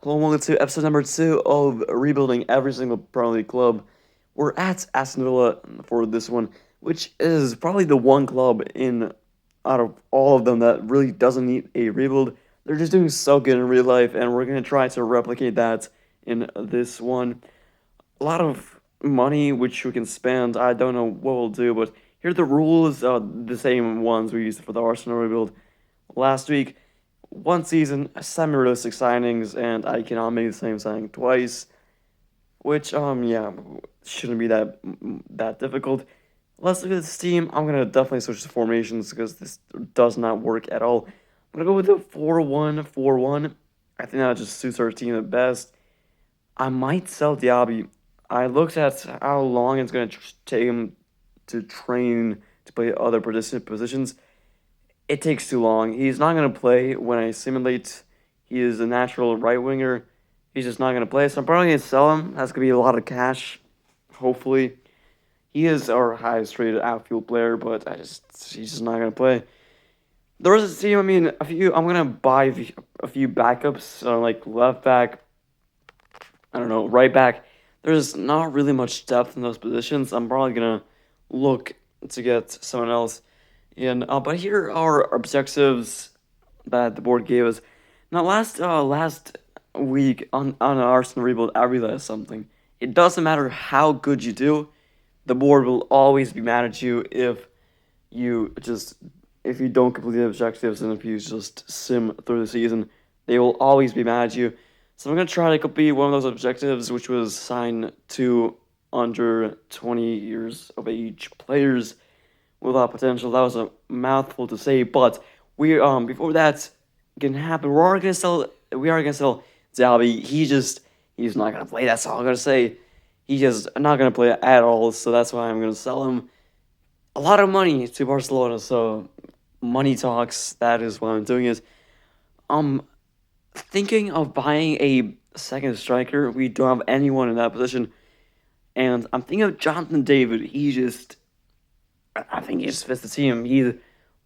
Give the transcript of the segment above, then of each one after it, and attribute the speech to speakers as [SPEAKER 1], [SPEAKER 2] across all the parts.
[SPEAKER 1] Hello and welcome to episode number 2 of Rebuilding Every Single Premier League Club. We're at Aston Villa for this one, which is probably the one club in out of all of them that really doesn't need a rebuild. They're just doing so good in real life, and we're going to try to replicate that in this one. A lot of money which we can spend. I don't know what we'll do, but here are the rules, the same ones we used for the Arsenal rebuild last week. One season, semi-realistic signings, and I cannot make the same signing twice, which yeah, shouldn't be that difficult. Let's look at this team. I'm gonna definitely switch to formations because this does not work at all. I'm gonna go with the 4-1-4-1. I think that just suits our team the best. I might sell Diaby. I looked at how long it's gonna take him to train to play other positions. It takes too long. He's not going to play when I simulate. He is a natural right winger. He's just not going to play. So I'm probably going to sell him. That's going to be a lot of cash, hopefully. He is our highest rated outfield player, but he's just not going to play. The rest of the team, I mean, I'm going to buy a few backups, like left back, I don't know, right back. There's not really much depth in those positions. I'm probably going to look to get someone else. And but here are our objectives that the board gave us. Now, last week on Arsenal rebuild, I realized something. It doesn't matter how good you do, the board will always be mad at you you just if you don't complete the objectives and if you just sim through the season. They will always be mad at you. So I'm gonna try to complete one of those objectives, which was sign two under 20 years of age players without potential. That was a mouthful to say, but we before that can happen, we are gonna sell Dalby. He's not gonna play. That's all I'm gonna say. He's just not gonna play at all. So that's why I'm gonna sell him a lot of money to Barcelona. So money talks. That is why I'm doing it. I'm thinking of buying a second striker. We don't have anyone in that position, and I'm thinking of Jonathan David. I think he just fits the team. He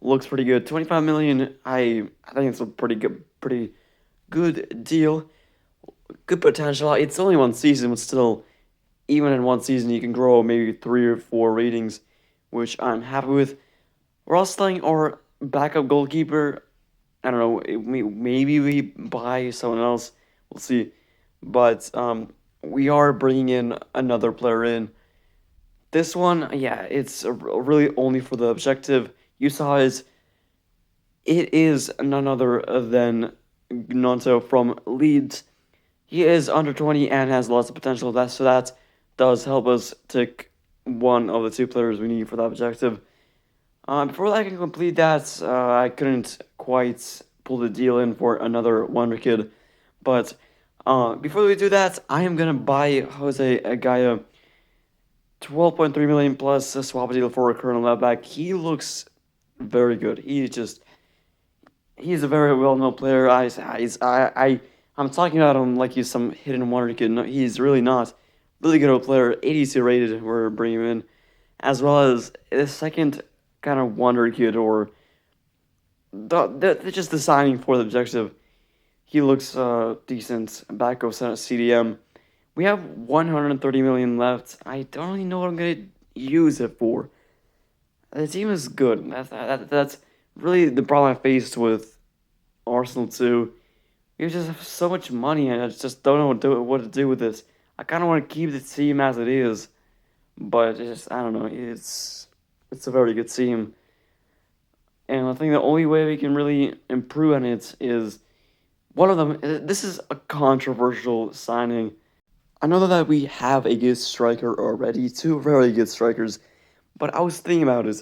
[SPEAKER 1] looks pretty good. 25 million. I think it's a pretty good deal. Good potential. It's only one season, but still, even in one season, you can grow maybe 3 or 4 ratings, which I'm happy with. We're also selling our backup goalkeeper. I don't know. Maybe we buy someone else. We'll see. But we are bringing in another player in. This one, yeah, it's really only for the objective. You saw it is none other than Gnonto from Leeds. He is under 20 and has lots of potential. That does help us tick one of the 2 players we need for that objective. Before I can complete that, I couldn't quite pull the deal in for another Wonder Kid. But before we do that, I am going to buy Jose Agaya 12.3 million plus a swap deal for a current left back. He looks very good. He's a very well known player. I'm talking about him like he's some hidden wonder kid. No, he's really not. Really good player. 82 rated. We're bringing him in, as well as the second kind of wonder kid or just the signing for the objective. He looks decent. Back of CDM. We have 130 million left. I don't really know what I'm gonna use it for. The team is good. That's really the problem I faced with Arsenal too. We just have so much money, and I just don't know what to do with this. I kind of want to keep the team as it is, but I don't know. It's a very good team, and I think the only way we can really improve on it is one of them. This is a controversial signing. I know that we have a good striker already, 2 very good strikers, but I was thinking about it.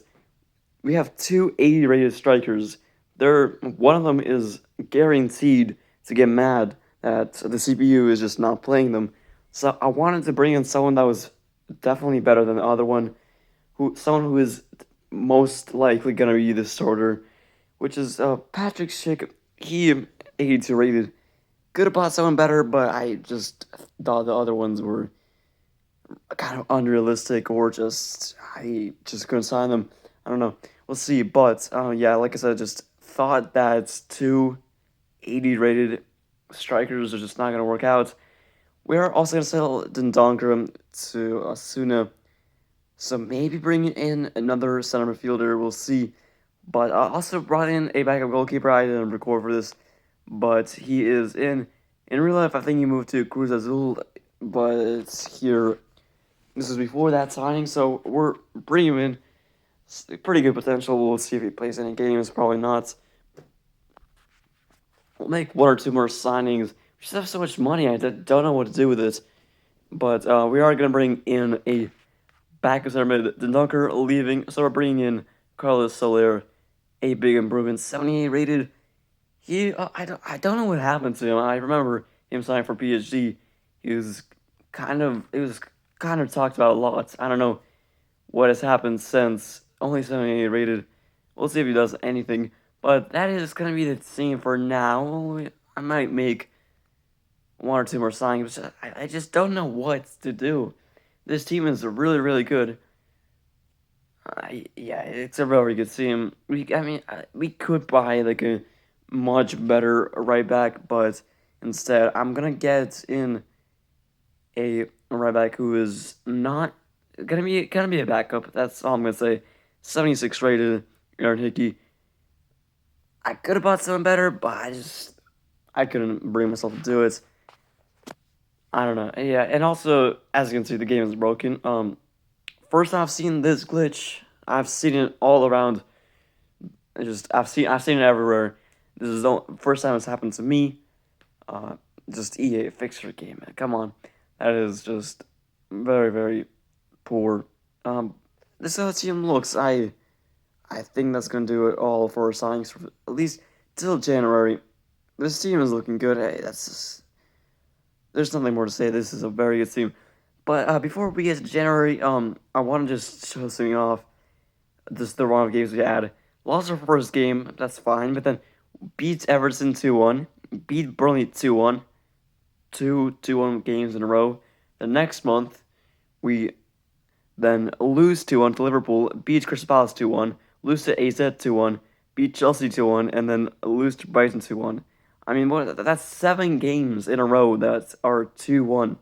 [SPEAKER 1] We have 2 80 rated strikers. One of them is guaranteed to get mad that the CPU is just not playing them. So I wanted to bring in someone that was definitely better than the other one, someone who is most likely gonna be the starter, which is Patrick Schick. He 82 rated. Could have bought someone better, but I just thought the other ones were kind of unrealistic or I just couldn't sign them. I don't know. We'll see. But yeah, like I said, I just thought that 2 80 rated strikers are just not going to work out. We are also going to sell Dendonker to Asuna, so maybe bring in another center midfielder. We'll see. But I also brought in a backup goalkeeper. I didn't record for this, but he is in. In real life, I think he moved to Cruz Azul, but here, this is before that signing, so we're bringing him in. Pretty good potential. We'll see if he plays any games. Probably not. We'll make one or two more signings. We just have so much money. I don't know what to do with it. But we are going to bring in a backup center mid. The Dunker leaving, so we're bringing in Carlos Soler. A big improvement. 78 rated. I don't know what happened to him. I remember him signing for PSG. He was it was kind of talked about a lot. I don't know what has happened since. Only 78 rated. We'll see if he does anything. But that is going to be the team for now. I might make one or two more signings. I just don't know what to do. This team is really, really good. Yeah, it's a very good team. We could buy like a much better right back, but instead, I'm gonna get in a right back who is not gonna be a backup. That's all I'm gonna say. 76 rated, Aaron Hickey. I could have bought someone better, but I couldn't bring myself to do it. I don't know. Yeah, and also as you can see, the game is broken. First I've seen this glitch. I've seen it all around. I've seen it everywhere. This is the first time it's happened to me. Just EA fix your game, man. Come on, that is just very, very poor. This other team looks. I think that's gonna do it all for signings for at least till January. This team is looking good. Hey, that's just, there's nothing more to say. This is a very good team. But before we get to January, I want to just show something off. Just the run of games we had. Lost our first game, that's fine. But then beat Everton 2-1, beat Burnley 2-1, two 2-1 games in a row. The next month, we then lose 2-1 to Liverpool, beat Crystal Palace 2-1, lose to AZ 2-1, beat Chelsea 2-1, and then lose to Brighton 2-1. I mean, that's 7 games in a row that are 2-1.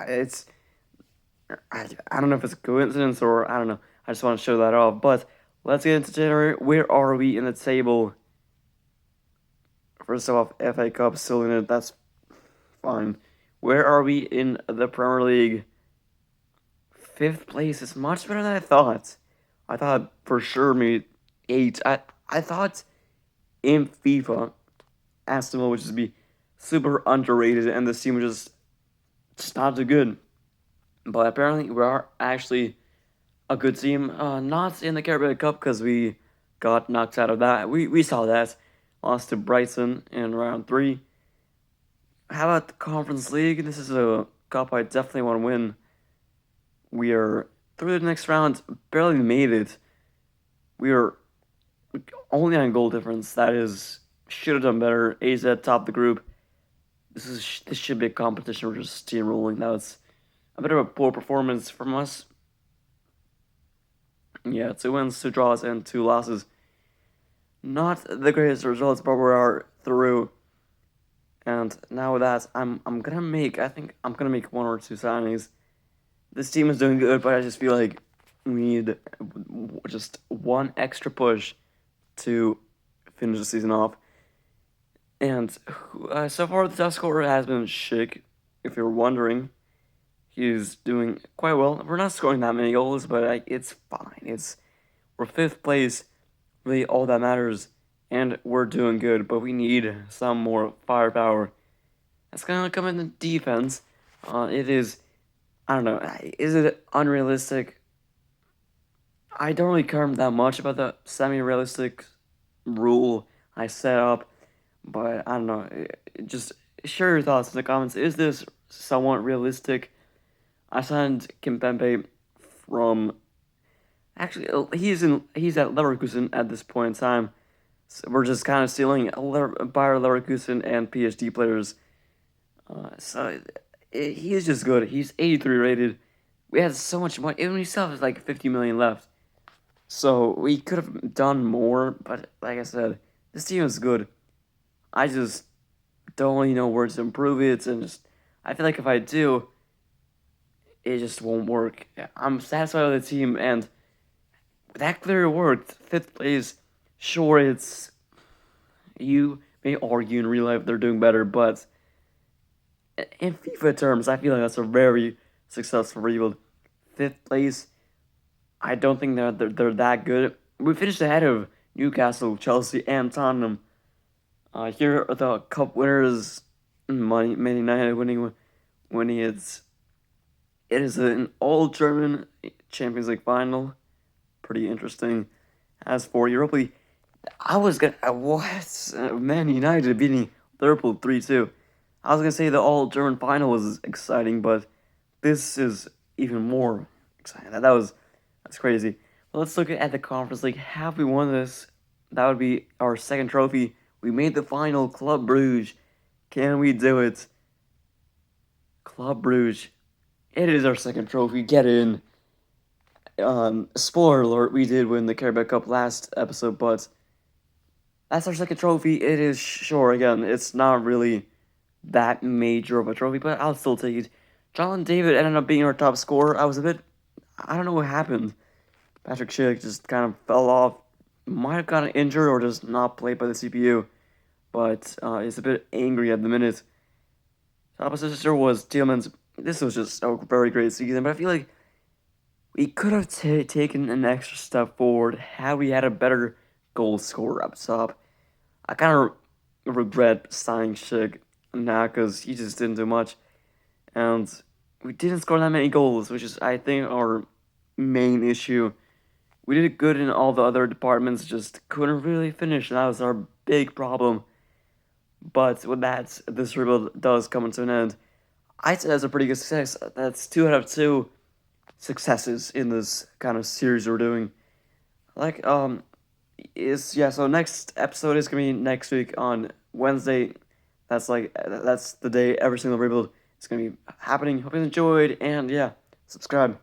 [SPEAKER 1] It's I don't know if it's a coincidence or I don't know. I just want to show that off. But let's get into January. Where are we in the table? First off, FA Cup still in it. That's fine. Where are we in the Premier League? 5th place is much better than I thought. I thought for sure maybe 8. I thought in FIFA, Aston Villa would just be super underrated and this team would just not too good. But apparently we are actually a good team. Not in the Carabao Cup because we got knocked out of that. We saw that. Lost to Brighton in round 3. How about the Conference League? This is a cup I definitely want to win. We are through the next round. Barely made it. We are only on goal difference. That is, should have done better. AZ top the group. This should be a competition. We're just steamrolling. That was a bit of a poor performance from us. Yeah, 2 wins, 2 draws, and 2 losses. Not the greatest results, but we are through. And now with that, I'm gonna make. I think I'm gonna make 1 or 2 signings. This team is doing good, but I just feel like we need just one extra push to finish the season off. And so far, the top scorer has been Schick. If you're wondering, he's doing quite well. We're not scoring that many goals, but it's fine. We're 5th place. Really, all that matters, and we're doing good. But we need some more firepower. That's gonna come in the defense. It is. I don't know. Is it unrealistic? I don't really care that much about the semi-realistic rule I set up, but I don't know. Just share your thoughts in the comments. Is this somewhat realistic? I signed Kimpembe from. Actually, he's at Leverkusen at this point in time. So we're just kind of stealing Bayer Leverkusen and PSG players. He's just good. He's 83 rated. We had so much money, and we still have like 50 million left. So we could have done more, but like I said, this team is good. I just don't really know where to improve it, and just I feel like if I do, it just won't work. I'm satisfied with the team, and that clearly worked. Fifth place, sure, it's you may argue in real life they're doing better, but in FIFA terms, I feel like that's a very successful rebuild. Fifth place, I don't think they're that good. We finished ahead of Newcastle, Chelsea, and Tottenham. Here are the cup winners. Man United winning it is an all German Champions League final. Pretty interesting. As for Europa League, I was gonna what Man United beating Liverpool 3-2. I was gonna say the all German final was exciting, but this is even more exciting. That's crazy. Well, let's look at the Conference League. Have we won this? That would be our second trophy. We made the final. Club Bruges. Can we do it? Club Bruges. It is our second trophy. Get in. Spoiler alert: we did win the Carabao Cup last episode, but that's our second trophy. It is sure again. It's not really that major of a trophy, but I'll still take it. John David ended up being our top scorer. I don't know what happened. Patrick Schick just kind of fell off. Might have gotten injured or just not played by the CPU, but he's a bit angry at the minute. Top assister was Tielemans. This was just a very great season, but I feel like we could have taken an extra step forward had we had a better goal scorer up top. I kind of regret signing Schick now because he just didn't do much, and we didn't score that many goals, which is I think our main issue. We did good in all the other departments, just couldn't really finish, and that was our big problem. But with that, this rebuild does come to an end. I'd say that's a pretty good success. That's 2 out of 2 successes in this kind of series we're doing. So next episode is gonna be next week on Wednesday. That's the day every single rebuild is gonna be happening. Hope you enjoyed, and yeah, subscribe.